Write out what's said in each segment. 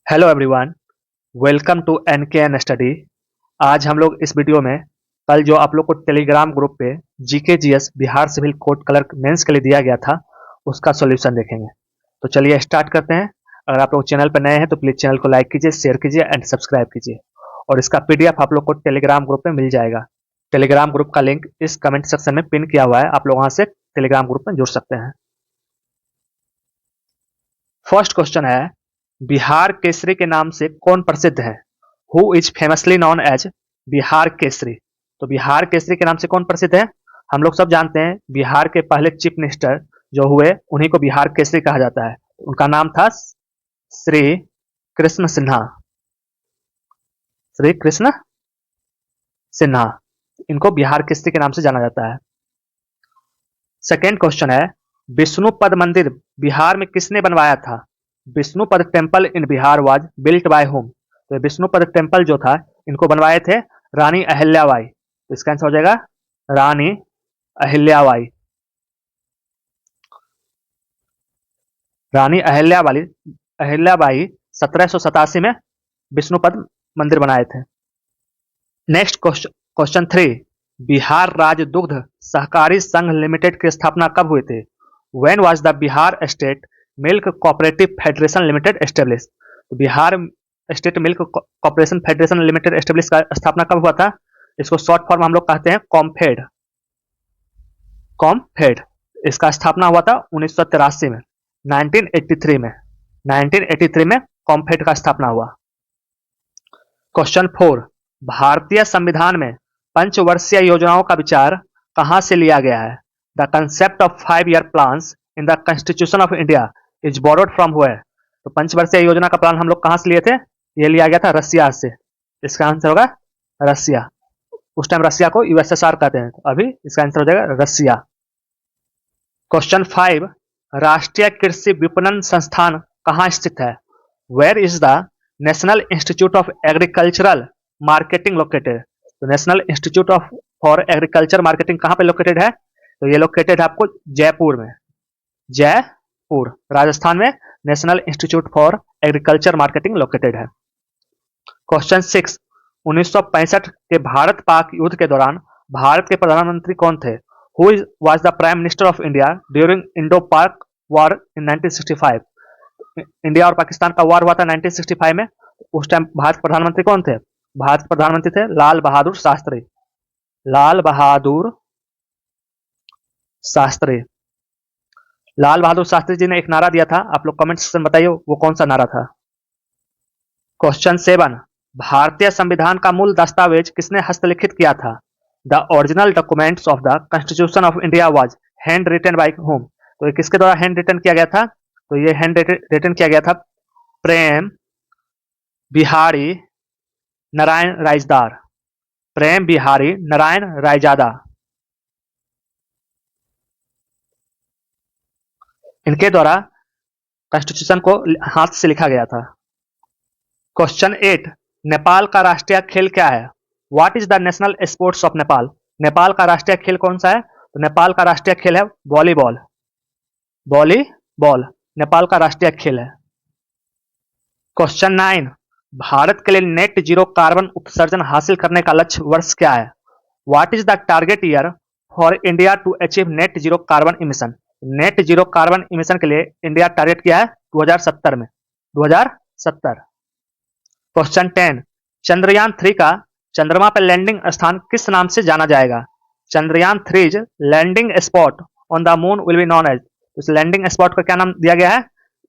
Hello everyone, welcome to NKN study. आज हम लोग इस वीडियो में कल जो आप लोग को टेलीग्राम ग्रुप पे GK GS Bihar civil court clerk mains के लिए दिया गया था उसका सॉल्यूशन देखेंगे। तो चलिए स्टार्ट करते हैं। अगर आप लोग चैनल पर नए हैं तो प्लीज़ चैनल को लाइक कीजिए, शेयर कीजिए एंड सब्सक्राइब कीजिए। और इसका पीडीएफ आप लोग को टेलीग्राम ग्रुप में मिल जाएगा। टेलीग्राम ग्रुप का लिंक इस कमेंट सेक्शन में पिन किया हुआ है, आप लोग वहाँ से टेलीग्राम ग्रुप में जुड़ सकते हैं। फर्स्ट क्वेश्चन है, बिहार केसरी के नाम से कौन प्रसिद्ध है? Who is famously known as Bihar Kesari? तो बिहार केसरी के नाम से कौन प्रसिद्ध है? हम लोग सब जानते हैं बिहार के पहले चीफ मिनिस्टर जो हुए उन्हीं को बिहार केसरी कहा जाता है। उनका नाम था श्री कृष्ण सिन्हा। श्री कृष्ण सिन्हा, इनको बिहार केसरी के नाम से जाना जाता है। सेकेंड क्वेश्चन है, विष्णुपद मंदिर बिहार में किसने बनवाया था? Vishnupad temple in Bihar was built by whom? तो विष्णुपद टेम्पल जो था इनको बनवाए थे रानी अहिल्याबाई। तो इसका आंसर हो जाएगा रानी अहिल्याबाई। रानी अहिल्याबाई अहिल्याबाई 1787 में विष्णुपद मंदिर बनाए थे। नेक्स्ट क्वेश्चन 3, बिहार राज्य दुग्ध सहकारी संघ लिमिटेड की स्थापना कब हुई थी? When was the Bihar state milk cooperative federation limited establish? Bihar state milk corporation federation limited establish का स्थापना कब हुआ था? इसको शॉर्ट फॉर्म हम लोग कहते हैं कॉम्फेड। कॉम्फेड इसका स्थापना हुआ था 1983 में, 1983 में 1983 में कॉम्फेड का स्थापना हुआ। क्वेश्चन 4, भारतीय संविधान में पंचवर्षीय योजनाओं का विचार कहां से लिया गया है? The concept of 5 year plans in the constitution of India is borrowed from where? तो पंचवर्षीय योजना का प्लान हम लोग कहां से लिए थे? ये लिया गया था रसिया से। इसका आंसर होगा रसिया। उस टाइम रसिया को यूएसएसआर कहते हैं, तो अभी इसका आंसर हो जाएगा रसिया। क्वेश्चन 5, राष्ट्रीय कृषि विपणन संस्थान कहां स्थित है? Where is the national institute of agricultural marketing located? तो national institute of for agriculture marketing कहां पे लोकेटेड है? तो ये लोकेटेड है आपको जयपुर में। जयपुर राजस्थान में national institute for agriculture marketing located है। क्वेश्चन 6, 1965 के भारत पाक युद्ध के दौरान भारत के प्रधानमंत्री कौन थे? Who was the prime minister of India during Indo पाक वॉर इन 1965? इंडिया और पाकिस्तान का वॉर हुआ था 1965 में। उस टाइम भारत प्रधानमंत्री कौन थे? भारत प्रधानमंत्री थे लाल बहादुर शास्त्री। लाल बहादुर शास्त्री। लाल बहादुर शास्त्री जी ने एक नारा दिया था, आप लोग कमेंट सेक्शन बताइए वो कौन सा नारा था। क्वेश्चन 7, भारतीय संविधान का मूल दस्तावेज किसने हस्तलिखित किया था? The original documents of the constitution of India was hand written by whom? तो ये किसके द्वारा हैंड रिटन किया गया था? तो ये हैंड रिटन किया गया था प्रेम बिहारी नारायण रायजादा। प्रेम बिहारी नारायण रायजादा, इनके द्वारा कॉन्स्टिट्यूशन को हाथ से लिखा गया था। क्वेश्चन 8, नेपाल का राष्ट्रीय खेल क्या है? What is the national sports of Nepal? Nepal का राष्ट्रीय खेल कौन सा है? तो नेपाल का राष्ट्रीय खेल है वॉलीबॉल। वॉलीबॉल नेपाल का राष्ट्रीय खेल है। क्वेश्चन 9, भारत के लिए नेट जीरो कार्बन उत्सर्जन हासिल करने का लक्ष्य वर्ष क्या है? What is the target year for India to achieve net zero carbon emission? Net zero carbon emission के लिए इंडिया टारगेट किया है 2070 में। 2070। क्वेश्चन 10, चंद्रयान 3 का चंद्रमा पर लैंडिंग स्थान किस नाम से जाना जाएगा? Chandrayaan 3 landing spot on the moon will be known as? इस लैंडिंग स्पॉट का क्या नाम दिया गया है?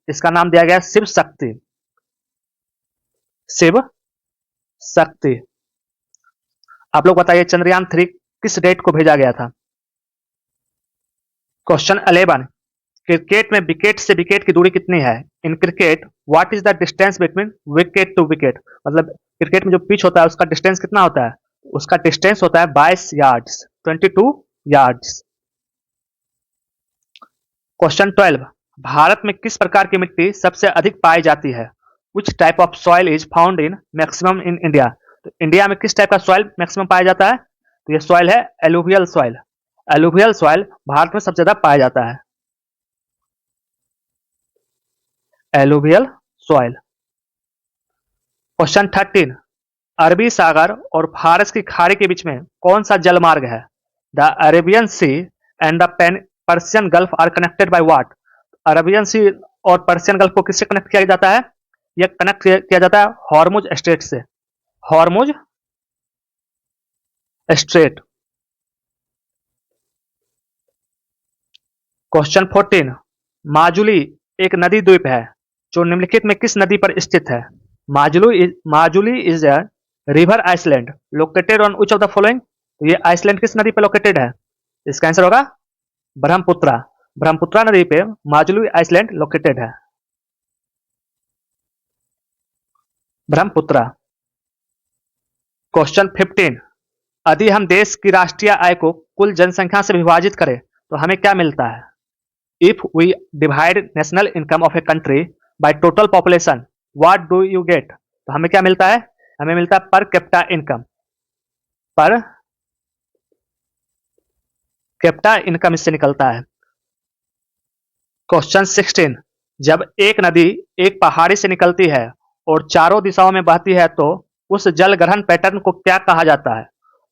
इसका नाम दिया गया है शिव शक्ति। शिव शक्ति। आप लोग बताइए चंद्रयान 3 किस डेट को भेजा गया था? क्वेश्चन 11, क्रिकेट में विकेट से विकेट की दूरी कितनी है? In cricket what is the distance between wicket to wicket? मतलब क्रिकेट में जो पिच होता है उसका डिस्टेंस कितना होता है? उसका डिस्टेंस होता है 22 यार्ड्स, 22 यार्ड्स। क्वेश्चन 12, भारत में किस प्रकार की मिट्टी सबसे अधिक पाई जाती है? Which type of soil is found in maximum in India? तो इंडिया में किस टाइप का सॉइल मैक्सिमम पाया जाता है? तो ये सॉइल है alluvial soil. Alluvial soil Bharat में सबसे ज्यादा पाया जाता है। Alluvial soil. क्वेश्चन 13, अरबी सागर और फारस की खाड़ी के बीच में कौन सा जल मार्ग है? The Arabian sea and the Persian gulf are connected by what? Arabian sea और पर्सियन गल्फ को किससे कनेक्ट किया जाता है? यह कनेक्ट किया जाता है हॉर्मुज स्ट्रेट से, हॉर्मुज स्ट्रेट। क्वेश्चन 14, माजुली एक नदी द्वीप है जो निम्नलिखित में किस नदी पर स्थित है? Majuli is a river island located on which of the following? तो ये आइसलैंड किस नदी पर लोकेटेड है? इसका आंसर होगा ब्रह्मपुत्रा। ब्रह्मपुत्रा नदी पे माजुली आइसलैंड लोकेटेड है, ब्रह्मपुत्रा। क्वेश्चन 15, यदि हम देश की राष्ट्रीय आय को कुल जनसंख्या से विभाजित करें तो हमें क्या मिलता है? If we divide national income of a country by total population what do you get? तो हमें क्या मिलता है? हमें मिलता है per capita income, per capita income इससे निकलता है। क्वेश्चन 16, जब एक नदी एक पहाड़ी से निकलती है और चारों दिशाओं में बहती है तो उस जल ग्रहण पैटर्न को क्या कहा जाता है?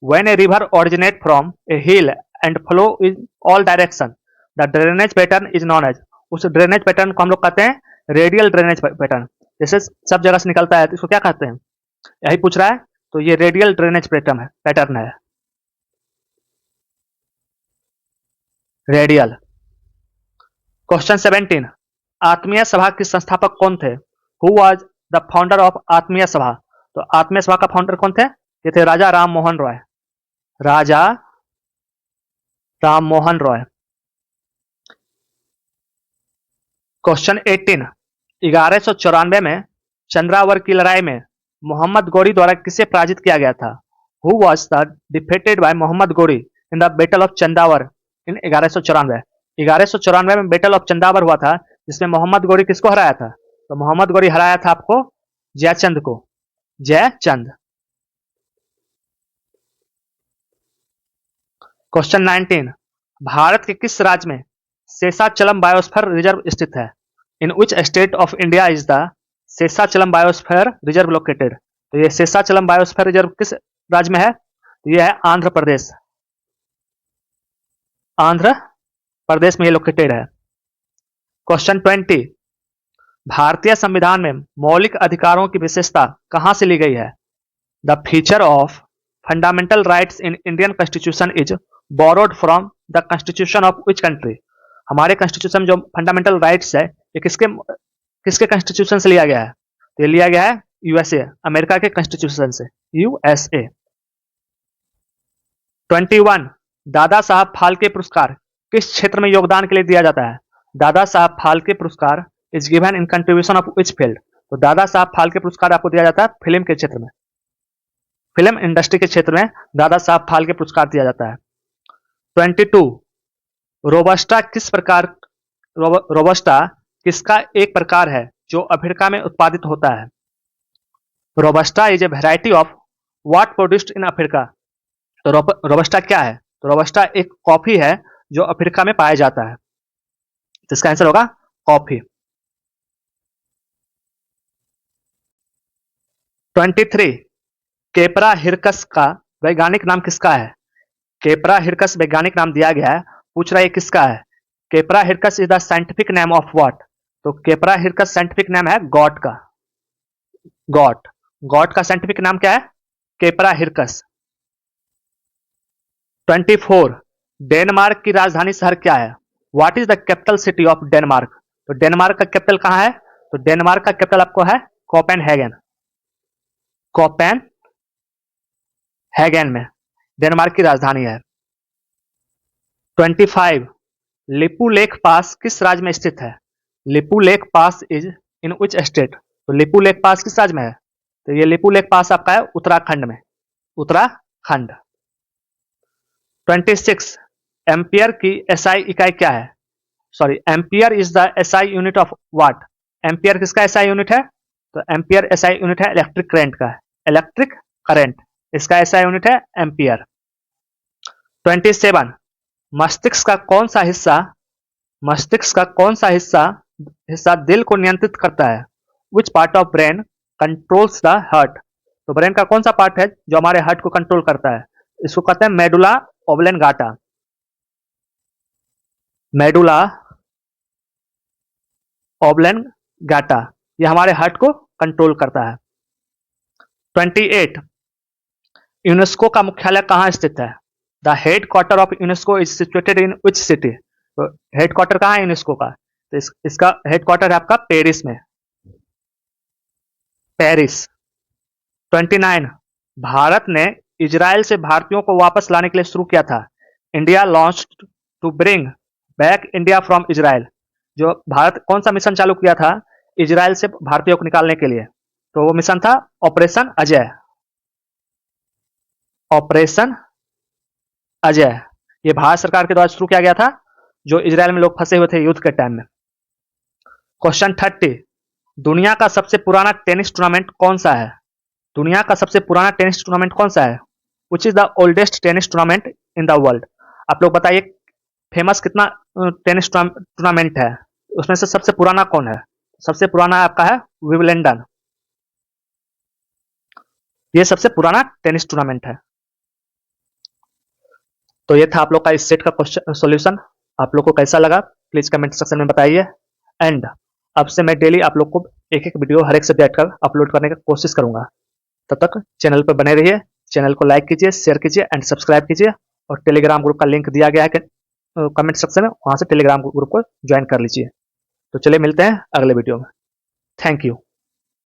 When a river originate from a hill and flow in all direction, the drainage pattern is known as। उस ड्रेनेज पैटर्न को हम लोग कहते हैं रेडियल ड्रेनेज पैटर्न। जैसे सब जगह से निकलता है तो इसको क्या कहते हैं? यही पूछ रहा है, तो ये रेडियल ड्रेनेज पैटर्न है, रेडियल। क्वेश्चन 17, आत्मीय सभा के संस्थापक कौन थे? Who was the founder of आत्मीय सभा? तो आत्मीय सभा का फाउंडर कौन थे? ये थे राजा राम मोहन रॉय, राजा राम मोहन रॉय। क्वेश्चन 18, 1194 में चंद्रावर की लड़ाई में मोहम्मद गोरी द्वारा किसे पराजित किया गया था? Who was the defeated by Mohammad Ghori in the battle of Chandawar in 1194? 1194 में बैटल ऑफ चंदावर हुआ था जिसमें मोहम्मद गोरी किसको हराया था? तो मोहम्मद गोरी हराया था आपको जयचंद को, जयचंद। क्वेश्चन 19, भारत के किस राज्य में शेषाचलम बायोस्फीयर रिजर्व स्थित है? In which state of India is the Seshachalam biosphere reserve located? तो ये शेषाचलम बायोस्फीयर रिजर्व किस राज्य में है? तो ये है आंध्र प्रदेश, आंध्र प्रदेश में ये लोकेटेड है। क्वेश्चन 20, भारतीय संविधान में मौलिक अधिकारों की विशेषता कहां से ली गई है? The feature of fundamental rights in Indian constitution is borrowed from the constitution of which country? हमारे कॉन्स्टिट्यूशन में जो फंडामेंटल राइट्स है ये किसके कॉन्स्टिट्यूशन से लिया गया है? तो ये लिया गया है यूएसए, अमेरिका के कॉन्स्टिट्यूशन से, यूएसए। 21, दादा साहब फाल्के पुरस्कार किस क्षेत्र में योगदान के लिए दिया जाता है? दादा साहब फाल्के पुरस्कार is given in contribution of which field? तो दादा साहब फाल्के पुरस्कार आपको दिया जाता है फिल्म के क्षेत्र में, फिल्म इंडस्ट्री के क्षेत्र में दादा साहब फाल्के पुरस्कार दिया जाता है। 22, रोबस्टा किसका एक प्रकार है जो अफ्रीका में उत्पादित होता है? Robusta is a variety of what produced in Africa? तो रोबस्टा क्या है? तो रोबस्टा एक कॉफी है जो अफ्रीका में पाया जाता है, तो इसका आंसर होगा कॉफी। 23, केपरा हिरकस का वैज्ञानिक नाम किसका है? केपरा हिरकस वैज्ञानिक नाम दिया गया है, पूछ रहा है किसका है? Capra hircus is the scientific name of what? तो केपरा हिरकस साइंटिफिक नेम है गॉट का, गॉट का साइंटिफिक नाम क्या है? Capra hircus. 24, डेनमार्क की राजधानी शहर क्या है? What is the capital city of Denmark? तो डेनमार्क का कैपिटल कहां है? तो डेनमार्क का कैपिटल आपको है कोपेनहेगन, कोपेनहेगन में डेनमार्क की राजधानी है। 25, लिपू लेक पास किस राज्य में स्थित है? Lipu lake pass is in which state? तो लिपू लेक पास किस राज्य में है? तो ये लिपू लेक पास आपका है उत्तराखंड में, उत्तराखंड। 26, एम्पियर की एसआई इकाई क्या है? Sorry, ampere is the SI unit of what? Ampere किसका एसआई यूनिट है? तो एम्पियर एसआई यूनिट है इलेक्ट्रिक करंट का, इलेक्ट्रिक करंट, इसका एसआई यूनिट है एम्पियर। 27, मस्तिष्क का कौन सा हिस्सा दिल को नियंत्रित करता है? Which part of brain controls the heart. तो ब्रेन का कौन सा पार्ट है जो हमारे हार्ट को कंट्रोल करता है? इसको कहते हैं मेडुला ऑब्लेंगाटा। मेडुला ऑब्लेंगाटा, ये हमारे हार्ट को कंट्रोल करता है। 28, यूनेस्को का मुख्यालय कहाँ स्थित है? The head quarter of UNESCO is situated in which city? तो हेड क्वार्टर कहाँ है यूनेस्को का? तो इसका हेड क्वार्टर है आपका पेरिस में, पेरिस। 29, भारत ने इजराइल से भारतीयों को वापस लाने के लिए शुरू किया था। India launch to bring back India from Israel. जो भारत कौन सा मिशन चालू किया था इजराइल से भारतीयों को निकालने के लिए? तो वो मिशन था ऑपरेशन अजय। ऑपरेशन अजय, ये भारत सरकार के द्वारा शुरू किया गया था, जो इजराइल में लोग फंसे हुए थे युद्ध के टाइम में। क्वेश्चन 30, दुनिया का सबसे पुराना टेनिस टूर्नामेंट कौन सा है? दुनिया का सबसे पुराना टेनिस टूर्नामेंट कौन सा है? Which is the oldest tennis tournament in the world? आप लोग बताइए फेमस कितना टेनिस टूर्नामेंट है, उसमें से सबसे पुराना कौन है? सबसे पुराना आपका है विंबलडन, ये सबसे पुराना टेनिस टूर्नामेंट है। तो ये था आप लोग का इस सेट का क्वेश्चन सॉल्यूशन। आप लोग को कैसा लगा प्लीज कमेंट सेक्शन में बताइए। एंड अब से मैं डेली आप लोग को एक एक वीडियो हर एक सब्जेक्ट का अपलोड करने की कोशिश करूंगा। तब तक चैनल पर बने रहिए, चैनल को लाइक कीजिए, शेयर कीजिए एंड सब्सक्राइब कीजिए। और टेलीग्राम ग्रुप का लिंक दिया गया है कमेंट सेक्शन में, वहां से टेलीग्राम ग्रुप को ज्वाइन कर लीजिए। तो चलिए मिलते हैं अगले वीडियो में। Thank you.